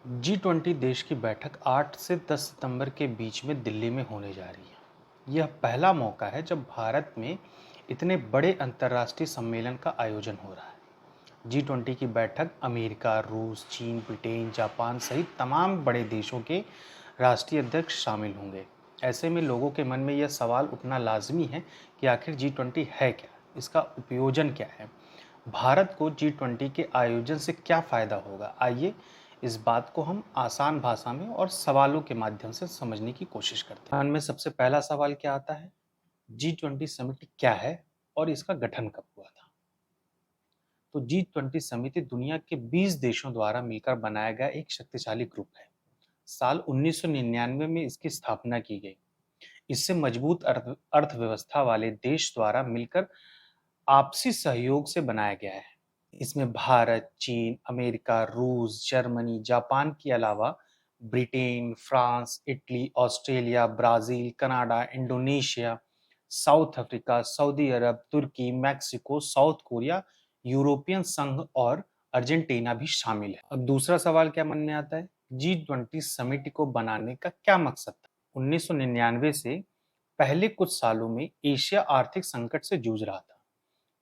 G20 देश की बैठक 8 से 10 सितंबर के बीच में दिल्ली में होने जा रही है। यह पहला मौका है जब भारत में इतने बड़े अंतर्राष्ट्रीय सम्मेलन का आयोजन हो रहा है। G20 की बैठक अमेरिका, रूस, चीन, ब्रिटेन, जापान सहित तमाम बड़े देशों के राष्ट्रीय अध्यक्ष शामिल होंगे। ऐसे में लोगों के मन में यह सवाल उठना लाजमी है कि आखिर G20 है क्या, इसका उपयोजन क्या है, भारत को G20 के आयोजन से क्या फायदा होगा। आइए इस बात को हम आसान भाषा में और सवालों के माध्यम से समझने की कोशिश करते हैं। मन में सबसे पहला सवाल क्या आता है? G20 समिति क्या है और इसका गठन कब हुआ था? तो G20 समिति दुनिया के 20 देशों द्वारा मिलकर बनाया गया एक शक्तिशाली ग्रुप है। साल 1999 में इसकी स्थापना की गई। इससे मजबूत अर्थव्यवस्था वाले देश द्वारा मिलकर आपसी सहयोग से बनाया गया है। इसमें भारत, चीन, अमेरिका, रूस, जर्मनी, जापान के अलावा Britain, France, Italy, Australia, Brazil, Canada, Indonesia, South Africa, Saudi Arab, तुर्की, मैक्सिको, साउथ कोरिया, यूरोपियन संघ और अर्जेंटीना भी शामिल है। अब दूसरा सवाल क्या मन में आता है? G20 समिति को बनाने का क्या मकसद था? 1999 से पहले कुछ सालों में एशिया आर्थिक संकट से जूझ रहा था।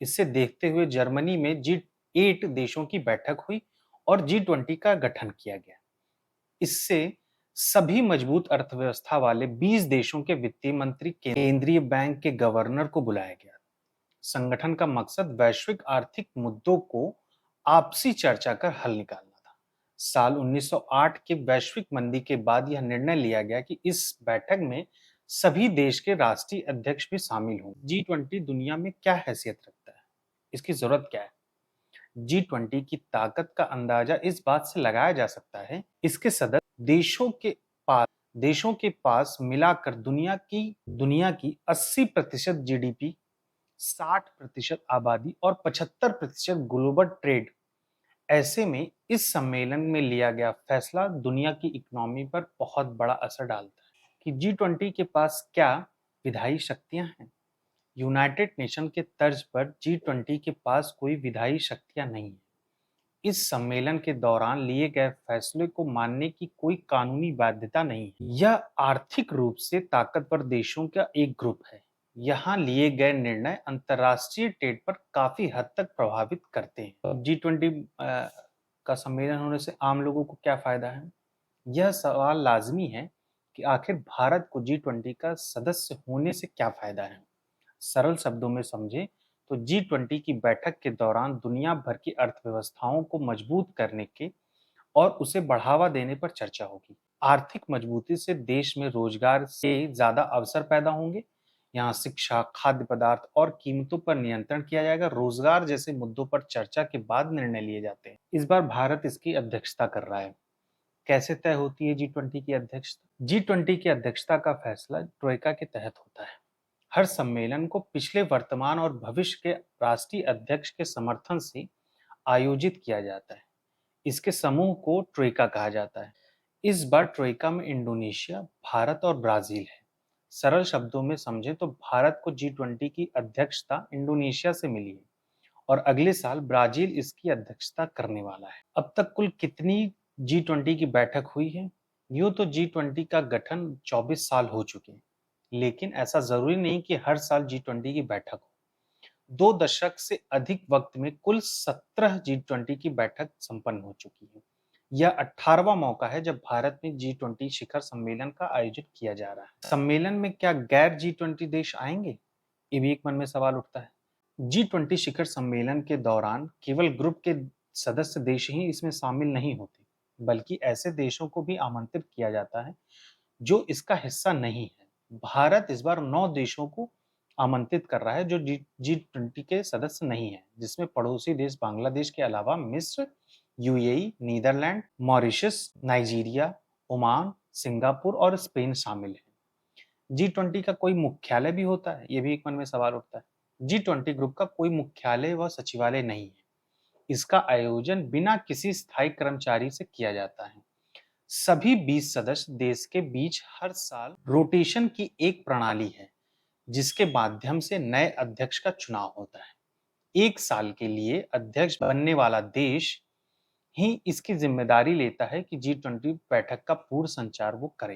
इसे देखते हुए जर्मनी में G8 देशों की बैठक हुई और G20 का गठन किया गया। इससे सभी मजबूत अर्थव्यवस्था वाले 20 देशों के वित्तीय मंत्री, केंद्रीय बैंक के गवर्नर को बुलाया गया। संगठन का मकसद वैश्विक आर्थिक मुद्दों को आपसी चर्चा कर हल निकालना था। साल 1908 के वैश्विक मंदी के बाद यह निर्णय लिया गया कि इस बैठक में सभी देश के राष्ट्रीय अध्यक्ष भी शामिल हों। G20 दुनिया में क्या हैसियत रखता है, इसकी जरूरत क्या है? G20 की ताकत का अंदाजा इस बात से लगाया जा सकता है, इसके सदस्य देशों के पास मिलाकर दुनिया की 80% जीडीपी, 60% आबादी और 75% ग्लोबल ट्रेड। ऐसे में इस सम्मेलन में लिया गया फैसला दुनिया की इकोनॉमी पर बहुत बड़ा असर डालता है। कि G20 के पास क्या विधायी शक्तियां हैं? यूनाइटेड नेशन के तर्ज पर G20 के पास कोई विधायी शक्तियां नहीं है। इस सम्मेलन के दौरान लिए गए फैसले को मानने की कोई कानूनी बाध्यता नहीं है। यह आर्थिक रूप से ताकतवर देशों का एक ग्रुप है। यहाँ लिए गए निर्णय अंतर्राष्ट्रीय ट्रेड पर काफी हद तक प्रभावित करते हैं। G20 का सम्मेलन होने से आम लोगों को क्या फायदा है? यह सवाल लाजमी है कि आखिर भारत को G20 का सदस्य होने से क्या फायदा है। सरल शब्दों में समझें तो G20 की बैठक के दौरान दुनिया भर की अर्थव्यवस्थाओं को मजबूत करने के और उसे बढ़ावा देने पर चर्चा होगी। आर्थिक मजबूती से देश में रोजगार से ज्यादा अवसर पैदा होंगे। यहाँ शिक्षा, खाद्य पदार्थ और कीमतों पर नियंत्रण किया जाएगा। रोजगार जैसे मुद्दों पर चर्चा के बाद निर्णय लिए जाते हैं। इस बार भारत इसकी अध्यक्षता कर रहा है। कैसे तय होती है G20 की अध्यक्षता? G20 की अध्यक्षता का फैसला ट्रोइका के तहत होता है। हर सम्मेलन को पिछले, वर्तमान और भविष्य के राष्ट्रीय अध्यक्ष के समर्थन से आयोजित किया जाता है। इसके समूह को ट्रोइका कहा जाता है। इस बार ट्रोइका में इंडोनेशिया, भारत और ब्राजील है। सरल शब्दों में समझें तो भारत को G20 की अध्यक्षता इंडोनेशिया से मिली है और अगले साल ब्राजील इसकी अध्यक्षता करने वाला है। अब तक कुल कितनी G20 की बैठक हुई है? यूं तो G20 का गठन 24 साल हो चुके हैं, लेकिन ऐसा जरूरी नहीं कि हर साल G20 की बैठक हो। 2 दशक से अधिक वक्त में कुल 17 G20 की बैठक संपन्न हो चुकी है। यह 18वां मौका है जब भारत में G20 शिखर सम्मेलन का आयोजन किया जा रहा है। सम्मेलन में क्या गैर G20 देश आएंगे? ये भी एक मन में सवाल उठता है। G20 शिखर सम्मेलन के दौरान केवल ग्रुप के सदस्य देश ही इसमें शामिल नहीं होते, बल्कि ऐसे देशों को भी आमंत्रित किया जाता है जो इसका हिस्सा नहीं है। भारत इस बार 9 देशों को आमंत्रित कर रहा है जो G20 के सदस्य नहीं है, जिसमें पड़ोसी देश बांग्लादेश के अलावा मिस्र, UAE, Netherlands, Mauritius, Nigeria, Oman, Singapore और स्पेन शामिल है। G20 का कोई मुख्यालय भी होता है? ये भी एक मन में सवाल उठता है। G20 ग्रुप का कोई मुख्यालय व सचिवालय नहीं है। इसका आयोजन बिना किसी स्थायी कर्मचारी से किया जाता है। सभी 20 सदस्य देश के बीच हर साल रोटेशन की एक प्रणाली है, जिसके माध्यम से नए अध्यक्ष का चुनाव होता है। एक साल के लिए अध्यक्ष बनने वाला देश ही इसकी जिम्मेदारी लेता है कि G20 बैठक का पूर्ण संचार वो करे।